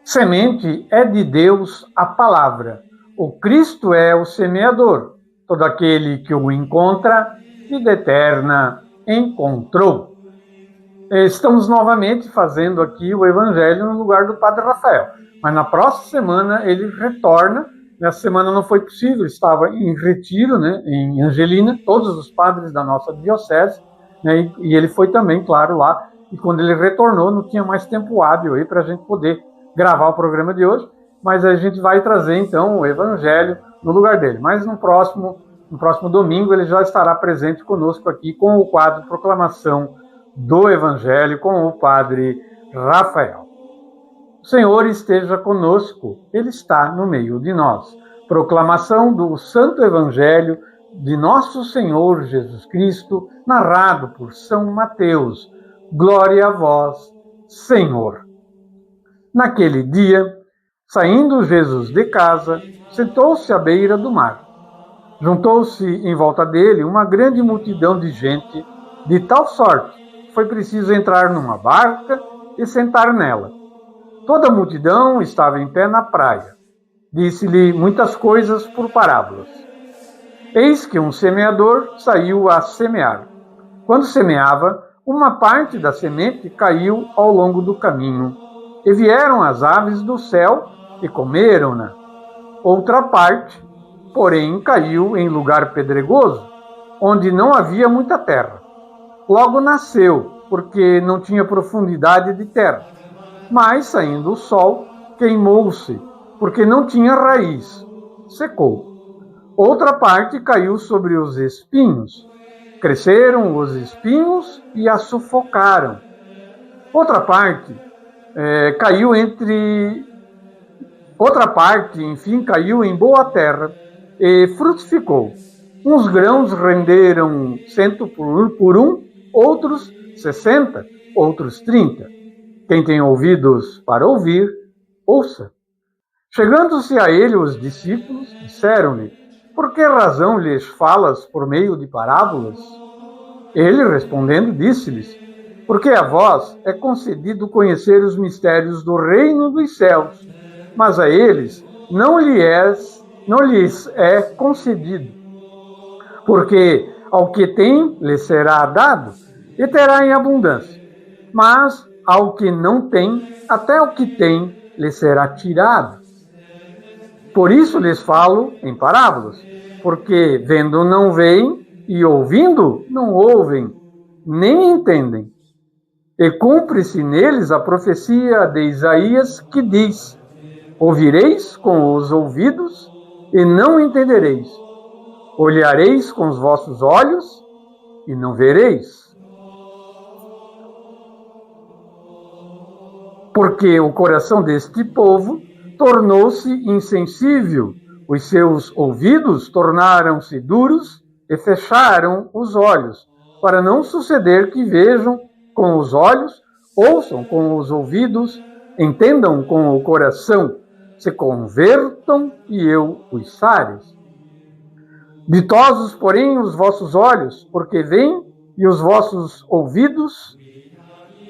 Semente é de Deus a palavra. O Cristo é o semeador. Todo aquele que o encontra, vida eterna encontrou. Estamos novamente fazendo aqui o Evangelho no lugar do Padre Rafael. Mas na próxima semana ele retorna. Nessa semana não foi possível, estava em retiro, né, em Angelina, todos os padres da nossa diocese, né, e ele foi também, claro, lá. E quando ele retornou, não tinha mais tempo hábil aí para a gente poder gravar o programa de hoje, mas a gente vai trazer então o Evangelho no lugar dele. Mas no próximo domingo ele já estará presente conosco aqui com o quadro Proclamação do Evangelho com o Padre Rafael. O Senhor esteja conosco, Ele está no meio de nós. Proclamação do Santo Evangelho de Nosso Senhor Jesus Cristo, narrado por São Mateus. Glória a vós, Senhor. Naquele dia, saindo Jesus de casa, sentou-se à beira do mar. Juntou-se em volta dele uma grande multidão de gente, de tal sorte que foi preciso entrar numa barca e sentar nela. Toda a multidão estava em pé na praia. Disse-lhe muitas coisas por parábolas. Eis que um semeador saiu a semear. Quando semeava, uma parte da semente caiu ao longo do caminho, e vieram as aves do céu e comeram-na. Outra parte, porém, caiu em lugar pedregoso, onde não havia muita terra. Logo nasceu, porque não tinha profundidade de terra. Mas, saindo o sol, queimou-se, porque não tinha raiz. Secou. Outra parte caiu sobre os espinhos. Cresceram os espinhos e a sufocaram. Outra parte caiu em boa terra e frutificou. Uns grãos renderam 100 por um, outros 60, outros 30. Quem tem ouvidos para ouvir, ouça. Chegando-se a ele os discípulos, disseram-lhe: por que razão lhes falas por meio de parábolas? Ele, respondendo, disse-lhes: porque a vós é concedido conhecer os mistérios do reino dos céus, mas a eles não lhes é concedido. Porque ao que tem, lhe será dado, e terá em abundância. Mas ao que não tem, até o que tem, lhe será tirado. Por isso lhes falo em parábolas, porque vendo não veem, e ouvindo não ouvem, nem entendem. E cumpre-se neles a profecia de Isaías, que diz: ouvireis com os ouvidos e não entendereis. Olhareis com os vossos olhos e não vereis. Porque o coração deste povo tornou-se insensível, os seus ouvidos tornaram-se duros e fecharam os olhos, para não suceder que vejam com os olhos, ouçam com os ouvidos, entendam com o coração, se convertam e eu os sares. Ditosos, porém, os vossos olhos, porque veem, e os vossos ouvidos,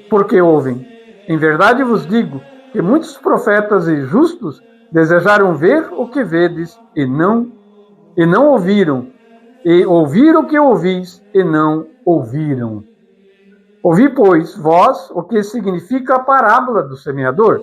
porque ouvem. Em verdade vos digo que muitos profetas e justos desejaram ver o que vedes e não ouviram, e ouvir o que ouvis e não ouviram. Ouvi, pois, vós, o que significa a parábola do semeador.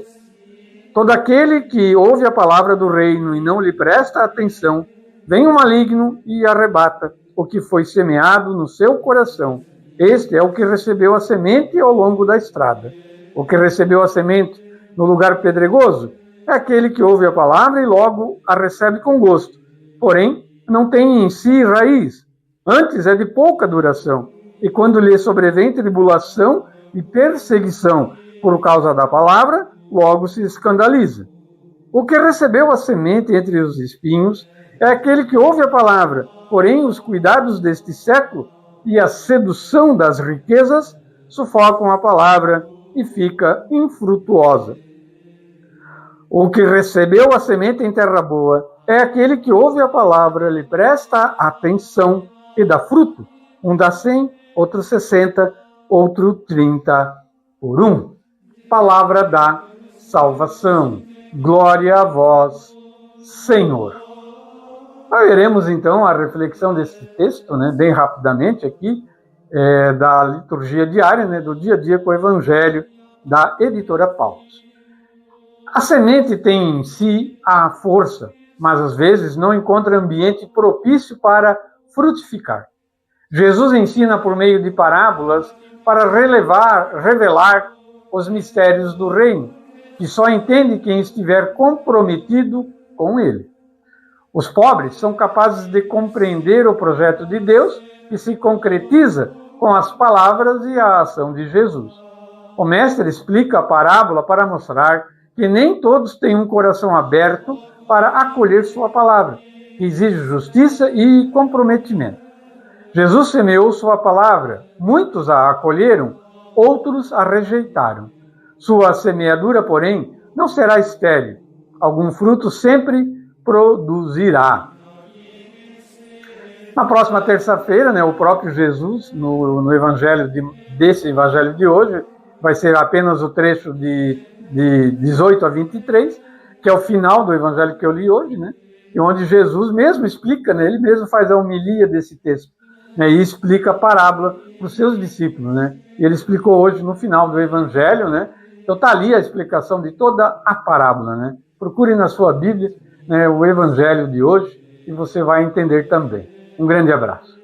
Todo aquele que ouve a palavra do reino e não lhe presta atenção, vem o maligno e arrebata o que foi semeado no seu coração. Este é o que recebeu a semente ao longo da estrada. O que recebeu a semente no lugar pedregoso é aquele que ouve a palavra e logo a recebe com gosto. Porém, não tem em si raiz. Antes é de pouca duração. E quando lhe sobrevém tribulação e perseguição por causa da palavra, logo se escandaliza. O que recebeu a semente entre os espinhos é aquele que ouve a palavra, porém os cuidados deste século e a sedução das riquezas sufocam a palavra e fica infrutuosa. O que recebeu a semente em terra boa é aquele que ouve a palavra, lhe presta atenção e dá fruto. Um dá 100, outro 60, outro 30 por um. Palavra da salvação. Glória a vós, Senhor. Nós veremos então a reflexão desse texto, bem rapidamente aqui, da liturgia diária, do dia a dia com o Evangelho da Editora Paulus. A semente tem em si a força, mas às vezes não encontra ambiente propício para frutificar. Jesus ensina por meio de parábolas para revelar os mistérios do reino, que só entende quem estiver comprometido com ele. Os pobres são capazes de compreender o projeto de Deus que se concretiza com as palavras e a ação de Jesus. O mestre explica a parábola para mostrar que nem todos têm um coração aberto para acolher sua palavra, que exige justiça e comprometimento. Jesus semeou sua palavra, muitos a acolheram, outros a rejeitaram. Sua semeadura, porém, não será estéril. Algum fruto sempre produzirá. Na próxima terça-feira, o próprio Jesus, no evangelho desse evangelho de hoje, vai ser apenas o trecho de 18 a 23, que é o final do evangelho que eu li hoje, e onde Jesus mesmo explica, ele mesmo faz a homilia desse texto, e explica a parábola para os seus discípulos, E ele explicou hoje no final do evangelho, Então está ali a explicação de toda a parábola, Procure na sua Bíblia, o evangelho de hoje e você vai entender também. Um grande abraço.